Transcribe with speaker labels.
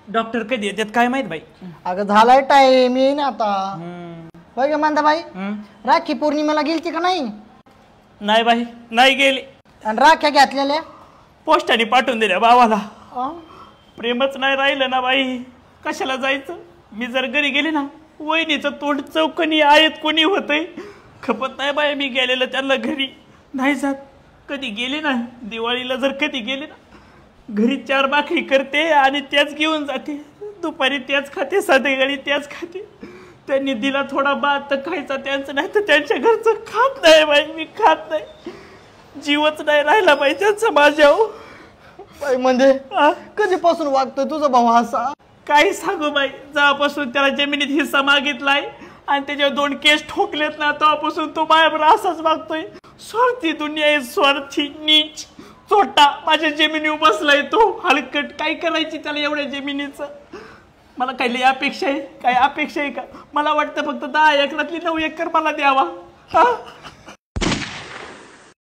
Speaker 1: Doctor कधी येतात काय माहित बाई.
Speaker 2: अगं झालाय टाइम येईन आता. होय ग मंदाबाई, राखी पौर्णिमेला गेलती का नाही?
Speaker 1: नाही बाई, नाही गेले.
Speaker 2: आणि राख्या घेतलेल्या
Speaker 1: पोस्टाने पाठवून दिल्या भावाला. प्रेमच नाही राहिलं ना बाई, कशाला जायचं. मी जर घरी गेले ना, वहिनीचं तोंड चौकनी आयत कोणी होतंय खपत नाही बाई. मी गेलेलं त्यांना घरी नाही जात. कधी गेले ना दिवाळीला, जर कधी गेले ना घरी 4 भाकरी करते आणि त्याच घेऊन जाते. दुपारी त्याच खाते, संध्याकाळी त्याच खाते. त्यांनी दिला थोडा भात तर खायचा त्यांचं, नाही तर त्यांच्या घरचं खात नाही बाई. मी खात नाही, जीवच नाही राहिला बाई त्यांचा माझ्यावर.
Speaker 2: म्हणजे कधीपासून वागतोय तुझा भाऊ असा?
Speaker 1: काही सांगू बाई, जेव्हापासून त्याला जमिनीत हिस्सा मागितलाय आणि त्याच्यावर 2 केस ठोकलेत ना, तेव्हापासून तो माझ्यावर असाच वागतोय. स्वार्थी दुनिया आहे, स्वार्थी, नीच, चोटा. माझ्या जमिनीवर बसलाय तो हलकट. काय करायची त्याला एवढ्या जमिनीचं? मला काही अपेक्षा आहे? काय अपेक्षा आहे का? मला वाटतं फक्त 10 एकरातली 9 एकर मला द्यावा.